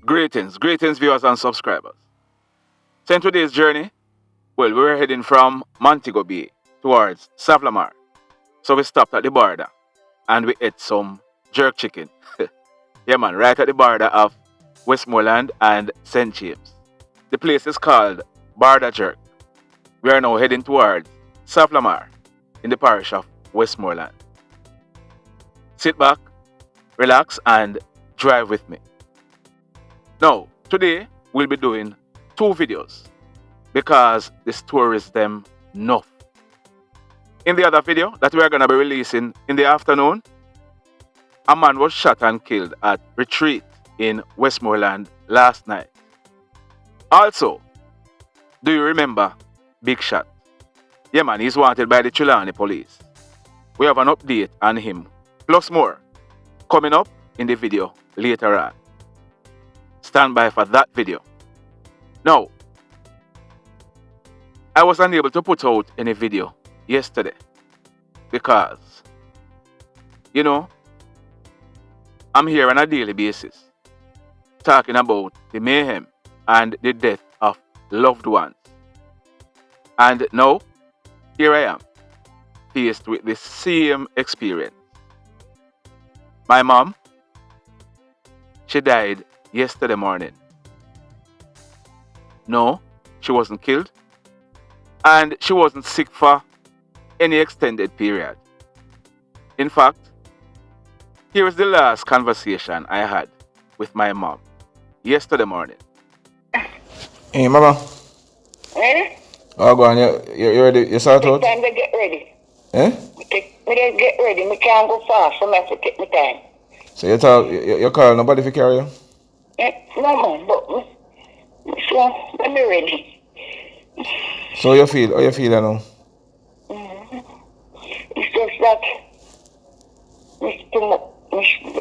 Greetings viewers and subscribers. So in today's journey, we were heading from Montego Bay towards Savlamar. So we stopped at the border and we ate some jerk chicken. Yeah man, right at the border of Westmoreland and St. James. The place is called Border Jerk. We are now heading towards Savlamar in the parish of Westmoreland. Sit back, relax and drive with me. Now, today we'll be doing 2 videos because the stories them enough. In the other video that we are going to be releasing in the afternoon, a man was shot and killed at Retreat in Westmoreland last night. Also, do you remember Big Shot? Yeah man, he's wanted by the Trelawny police. We have an update on him, plus more, coming up in the video later on. Stand by for that video. Now, I was unable to put out any video yesterday because, I'm here on a daily basis talking about the mayhem and the death of loved ones. And now, here I am, faced with the same experience. My mom, she died yesterday morning. No, she wasn't killed. And she wasn't sick for any extended period. In fact, here is the last conversation I had with my mom yesterday morning. Hey, mama. Eh? Oh, go on. You ready? You start out? Time to get ready. Eh? We just get ready. We can't go fast, so I have to take my time. So you call nobody to carry you? No, man, but so let me ready. So how you feel now? It's just that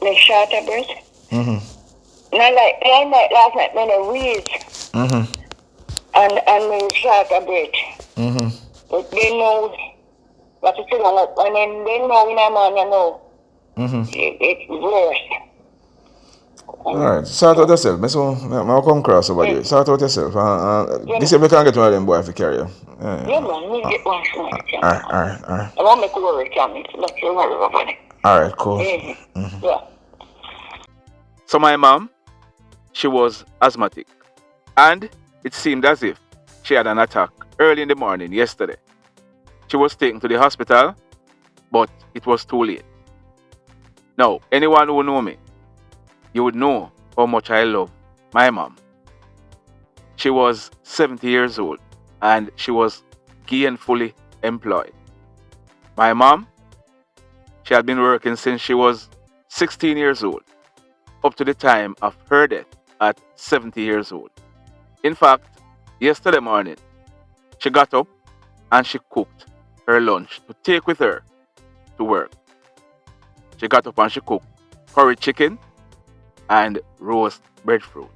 my short of breath. Not like last night when I read and my short of breath. But they know what to tell them, and then they know when I'm on, it's worse. Alright, sort out yourself. I'll come cross over you. Sort out yourself. This year we can't get one of them boys to carry you. Yeah, man, we get one soon. Alright. I won't make you worry, Tommy. Let's you worry about it. Alright, cool. Yeah. So my mom, she was asthmatic. And it seemed as if she had an attack early in the morning yesterday. She was taken to the hospital, but it was too late. Now, anyone who know me, you would know how much I love my mom. She was 70 years old and she was gainfully employed. My mom, she had been working since she was 16 years old, up to the time of her death at 70 years old. In fact, yesterday morning, she got up and she cooked her lunch to take with her to work. She got up and she cooked curry chicken and roast breadfruit.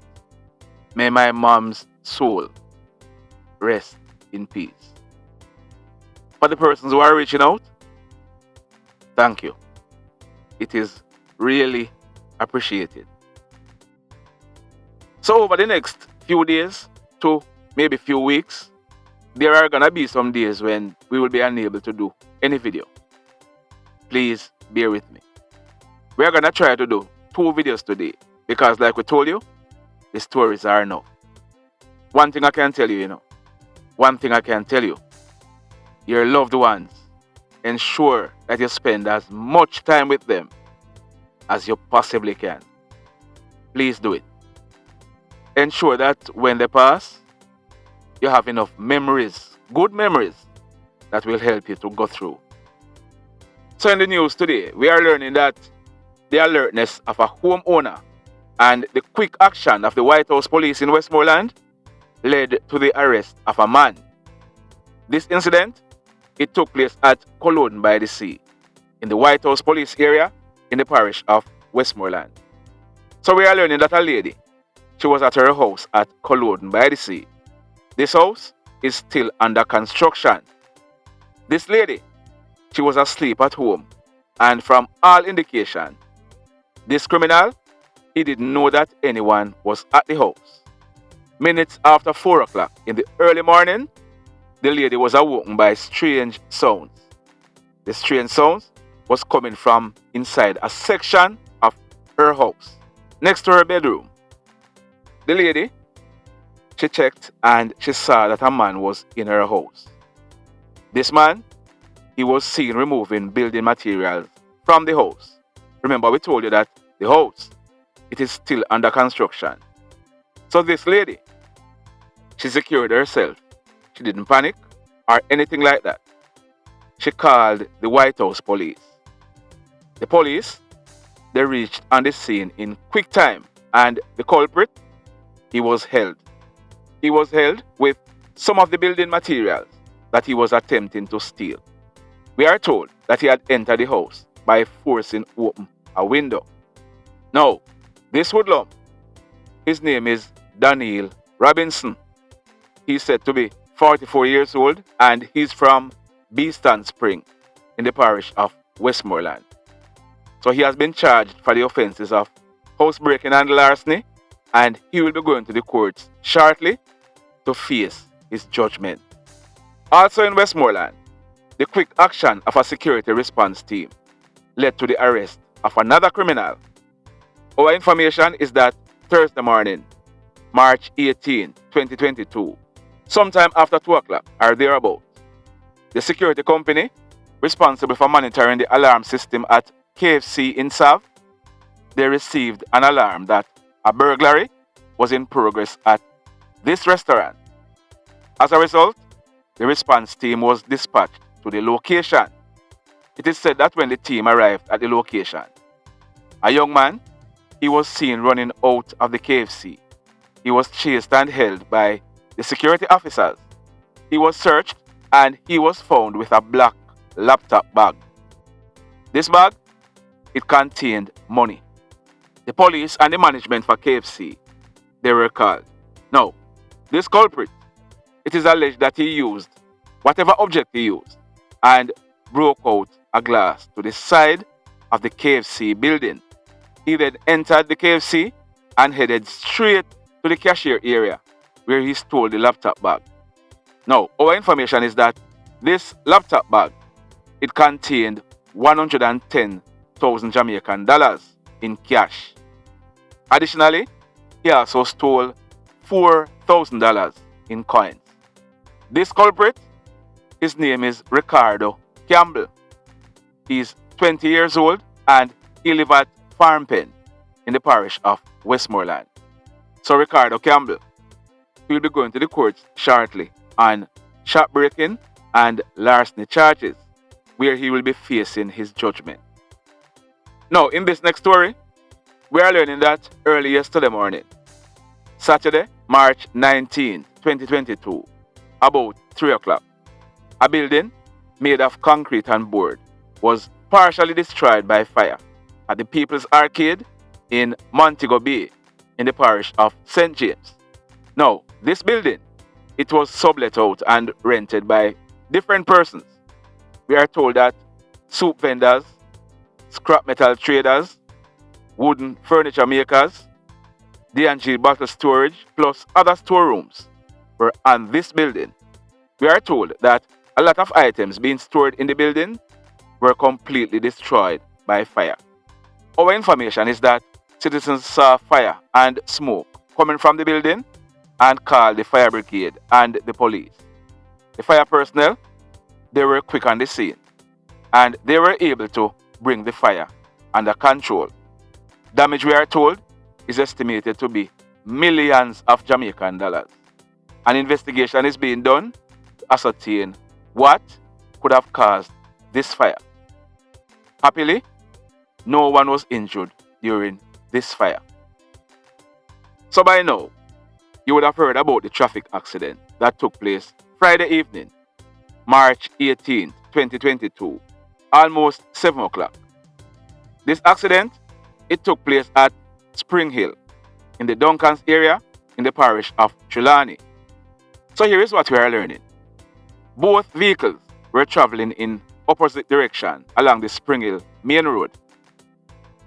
May my mom's soul rest in peace. For the persons who are reaching out, thank you. It is really appreciated. So over the next few days to maybe few weeks, there are gonna be some days when we will be unable to do any video. Please bear with me. We are gonna try to do 2 videos today because like we told you, the stories are enough. One thing I can tell you, your loved ones, ensure that you spend as much time with them as you possibly can. Please do it. Ensure that when they pass, you have enough memories, good memories, that will help you to go through. So in the news today, we are learning that the alertness of a homeowner and the quick action of the White House police in Westmoreland led to the arrest of a man. This incident, it took place at Culloden by the Sea, in the White House police area in the parish of Westmoreland. So we are learning that a lady, she was at her house at Culloden by the Sea. This house is still under construction. This lady, she was asleep at home, and from all indication, this criminal he didn't know that anyone was at the house. Minutes after 4 o'clock in the early morning, the lady was awoken by strange sounds. The strange sounds was coming from inside a section of her house, next to her bedroom. The lady, she checked and she saw that a man was in her house. This man, he was seen removing building materials from the house. Remember, we told you that the house, it is still under construction. So this lady, she secured herself. She didn't panic or anything like that. She called the White House police. The police, they reached on the scene in quick time, and the culprit, he was held. He was held with some of the building materials that he was attempting to steal. We are told that he had entered the house by forcing open a window. Now, this hoodlum, his name is Daniel Robinson. He's said to be 44 years old, and he's from Beeston Spring in the parish of Westmoreland. So he has been charged for the offenses of housebreaking and larceny, and he will be going to the courts shortly to face his judgment. Also in Westmoreland, the quick action of a security response team led to the arrest of another criminal. Our information is that Thursday morning, March 18, 2022, sometime after 2 o'clock or thereabouts, the security company responsible for monitoring the alarm system at KFC in Sav, they received an alarm that a burglary was in progress at this restaurant. As a result, the response team was dispatched to the location. It is said that when the team arrived at the location, a young man, he was seen running out of the KFC. He was chased and held by the security officers. He was searched and he was found with a black laptop bag. This bag, it contained money. The police and the management for KFC, they were called. Now, this culprit, it is alleged that he used whatever object he used and broke out a glass to the side of the KFC building. He then entered the KFC and headed straight to the cashier area where he stole the laptop bag. Now, our information is that this laptop bag, it contained 110,000 Jamaican dollars in cash. Additionally, he also stole $4,000 in coins. This culprit, his name is Ricardo Campbell. He's 20 years old and he lives at Farm Pen in the parish of Westmoreland. So Ricardo Campbell will be going to the courts shortly on shopbreaking and larceny charges, where he will be facing his judgment. Now, in this next story, we are learning that early yesterday morning, Saturday, March 19, 2022, about 3 o'clock, a building made of concrete and board was partially destroyed by fire at the People's Arcade in Montego Bay in the parish of St. James. Now, this building, it was sublet out and rented by different persons. We are told that soup vendors, scrap metal traders, wooden furniture makers, D&G bottle storage, plus other storerooms were on this building. We are told that a lot of items being stored in the building were completely destroyed by fire. Our information is that citizens saw fire and smoke coming from the building and called the fire brigade and the police. The fire personnel, they were quick on the scene and they were able to bring the fire under control. Damage, we are told, is estimated to be millions of Jamaican dollars. An investigation is being done to ascertain what could have caused this fire. Happily, no one was injured during this fire. So by now, you would have heard about the traffic accident that took place Friday evening, March 18, 2022, almost 7 o'clock. This accident, it took place at Spring Hill in the Duncans area in the parish of Trelawney. So here is what we are learning. Both vehicles were traveling in opposite direction along the Spring Hill main road.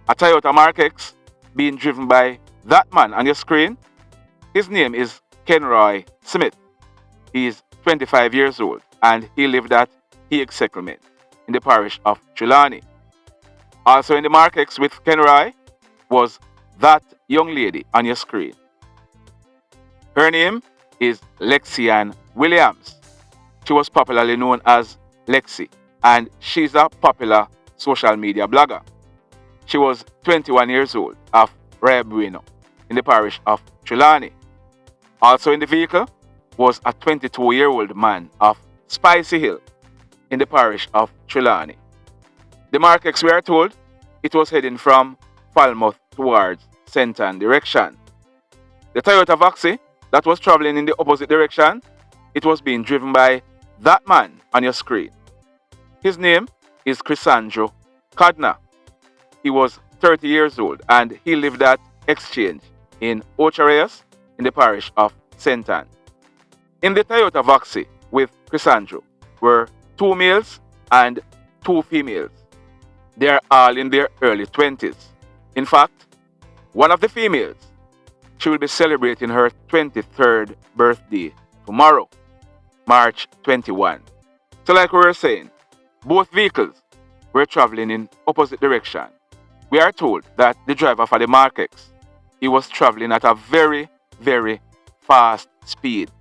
A Toyota Mark X being driven by that man on your screen. His name is Kenroy Smith. He is 25 years old and he lived at Hague Settlement in the parish of Trelawney. Also in the Markex with Kenroy was that young lady on your screen. Her name is Lexianne Williams. She was popularly known as Lexi, and she's a popular social media blogger. She was 21 years old of Rio Bueno in the parish of Trelawney. Also in the vehicle was a 22-year-old man of Spicy Hill in the parish of Trelawney. The Markex, we are told, it was heading from Falmouth towards St. Ann direction. The Toyota Voxy that was traveling in the opposite direction, it was being driven by that man on your screen. His name is Chrysandro Codner. He was 30 years old and he lived at Exchange in Ochareas in the parish of St. Ann. In the Toyota Voxy with Chrysandro were 2 males and 2 females. They are all in their early 20s. In fact, one of the females, she will be celebrating her 23rd birthday tomorrow, March 21. So like we were saying, both vehicles were traveling in opposite direction. We are told that the driver for the Markex, he was traveling at a very, very fast speed.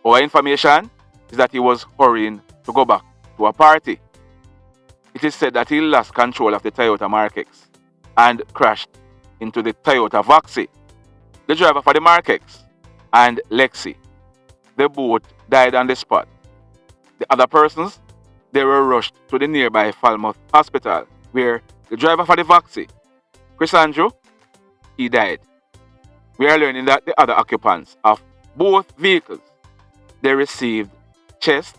Our information is that he was hurrying to go back to a party. It is said that he lost control of the Toyota Markex and crashed into the Toyota Voxy. The driver for the Markex and Lexi, they both died on the spot. The other persons, they were rushed to the nearby Falmouth Hospital, where the driver for the Voxy, Chrysandro, he died. We are learning that the other occupants of both vehicles, they received chest,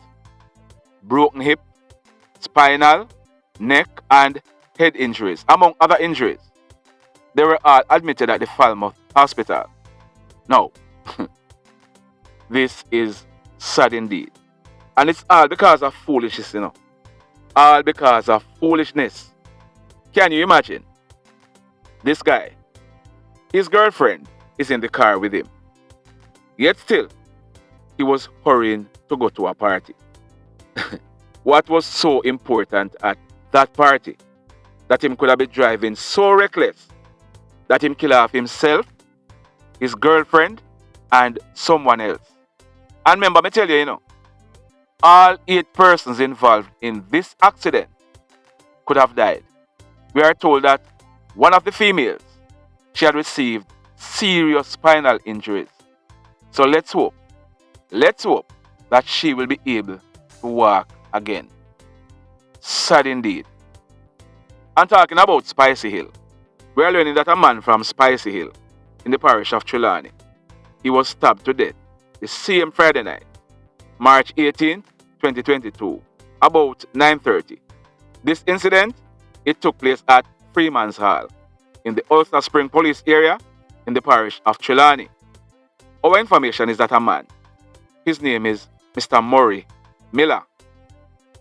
broken hip, spinal, neck, and head injuries, among other injuries. They were all admitted at the Falmouth Hospital. Now, this is sad indeed. And it's all because of foolishness, All because of foolishness. Can you imagine? This guy, his girlfriend is in the car with him. Yet still, he was hurrying to go to a party. What was so important at that party that him could have been driving so reckless that him kill off himself, his girlfriend, and someone else? And remember, me tell you, all 8 persons involved in this accident could have died. We are told that one of the females, she had received serious spinal injuries. So let's hope that she will be able to walk again. Sad indeed. And talking about Spicy Hill, we are learning that a man from Spicy Hill in the parish of Trelawney, he was stabbed to death the same Friday night, March 18, 2022, about 9:30. This incident, it took place at Freeman's Hall in the Ulster Spring Police area in the parish of Trelawney. Our information is that a man, his name is Mr. Murray Miller.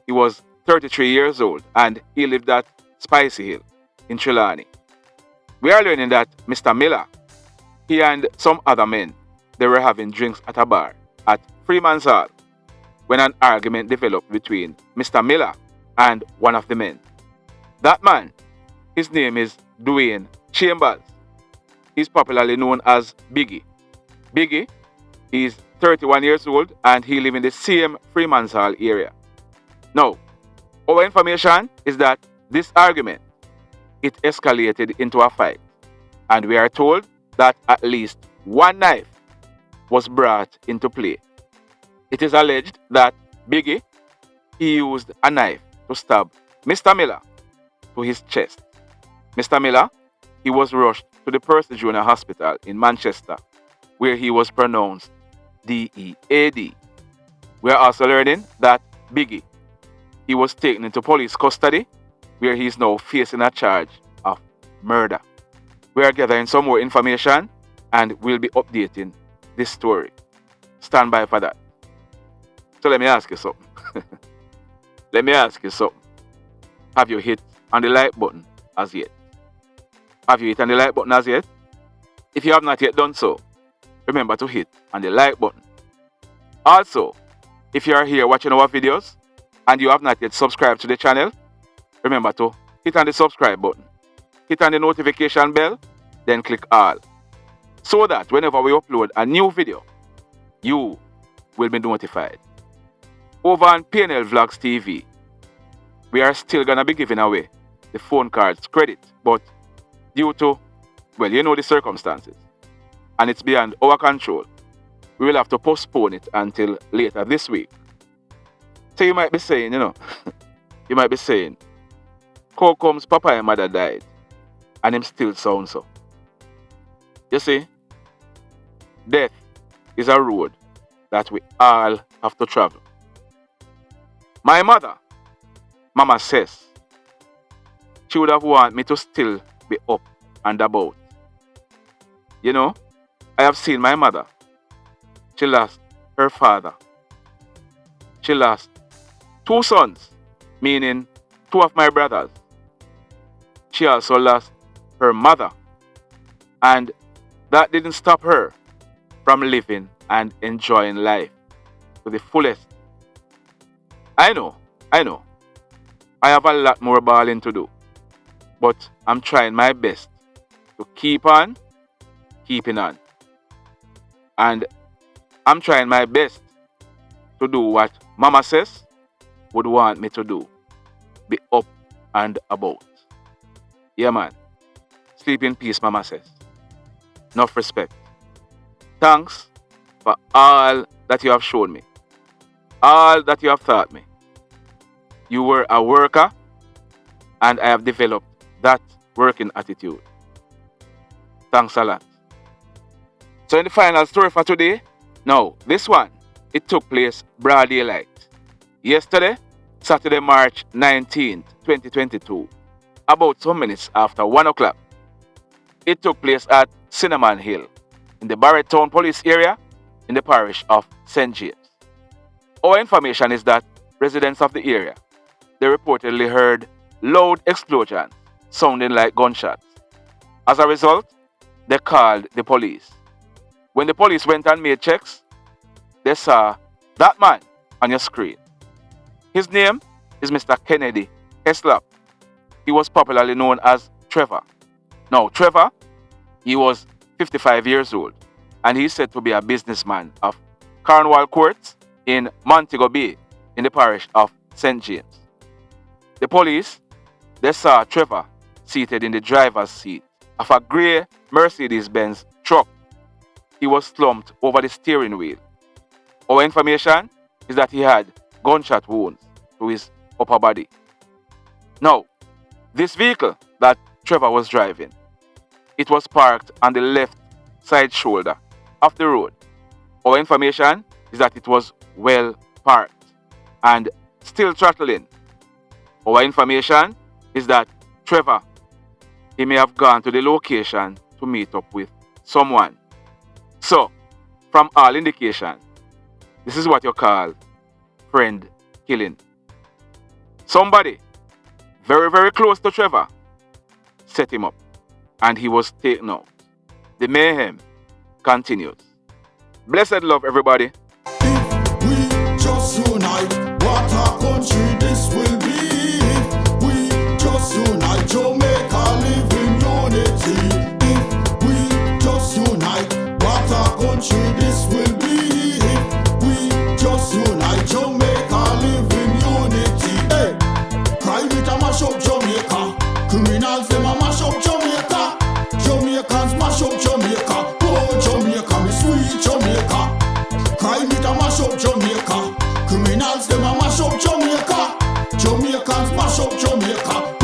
He was 33 years old and he lived at Spicy Hill in Trelawney. We are learning that Mr. Miller, he and some other men, they were having drinks at a bar at Freeman's Hall when an argument developed between Mr. Miller and one of the men. That man, his name is Dwayne Chambers. He's popularly known as Biggie. Biggie is 31 years old and he lives in the same Freeman's Hall area. Now, our information is that this argument, it escalated into a fight, and we are told that at least one knife was brought into play. It is alleged that Biggie, he used a knife to stab Mr. Miller to his chest. Mr. Miller, he was rushed to the Percy Junior Hospital in Manchester, where he was pronounced DEAD. We are also learning that Biggie, he was taken into police custody, where he is now facing a charge of murder. We are gathering some more information and we'll be updating this story. Stand by for that. So let me ask you something. Have you hit on the like button as yet? Have you hit on the like button as yet? If you have not yet done so, remember to hit on the like button. Also, if you are here watching our videos and you have not yet subscribed to the channel, remember to hit on the subscribe button, hit on the notification bell, then click all, so that whenever we upload a new video, you will be notified. Over on PNL Vlogs TV, we are still gonna be giving away the phone cards credit, but due to, well, you know the circumstances, and it's beyond our control, we will have to postpone it until later this week. So you might be saying, you might be saying, how comes Popeye mother died and him still sound so? You see, death is a road that we all have to travel. My mother, Mama says, she would have wanted me to still be up and about. I have seen my mother. She lost her father. She lost 2 sons, meaning 2 of my brothers. She also lost her mother. And that didn't stop her from living and enjoying life to the fullest. I know. I have a lot more balling to do. But I'm trying my best to keep on keeping on. And I'm trying my best to do what Mama says would want me to do. Be up and about. Yeah, man. Sleep in peace, Mama says. Enough respect. Thanks for all that you have shown me. All that you have taught me. You were a worker, and I have developed that working attitude. Thanks a lot. So in the final story for today, now this one, it took place broad daylight. Yesterday, Saturday, March 19th, 2022, about 2 minutes after 1 o'clock. It took place at Cinnamon Hill, in the Barrington police area, in the parish of St. James. Our information is that residents of the area, they reportedly heard loud explosions sounding like gunshots. As a result, they called the police. When the police went and made checks, they saw that man on your screen. His name is Mr. Kennedy Heslop. He was popularly known as Trevor. Now, Trevor, he was 55 years old, and he's said to be a businessman of Cornwall Courts in Montego Bay in the parish of St. James. The police, they saw Trevor seated in the driver's seat of a grey Mercedes-Benz truck. He was slumped over the steering wheel. Our information is that he had gunshot wounds to his upper body. Now, this vehicle that Trevor was driving, it was parked on the left side shoulder of the road. Our information is that it was well parked and still throttling. Our information is that Trevor, he may have gone to the location to meet up with someone. So, from all indication, this is what you call friend killing. Somebody very, very close to Trevor set him up, and he was taken out. The mayhem continues. Blessed love, everybody. If we just unite, what a country this will be. If we just unite, Jamaica live in unity. If we just unite, what a country this will be. If we just unite, Jamaica live in unity. Hey, crime it a mash up Jamaica. Criminals them a mash up Jamaica. Jamaicans mash up Jamaica. Oh Jamaica, me sweet Jamaica. Crime it a mash up Jamaica. Criminals them a mash up Jamaica. Jamaicans mash up Jamaica.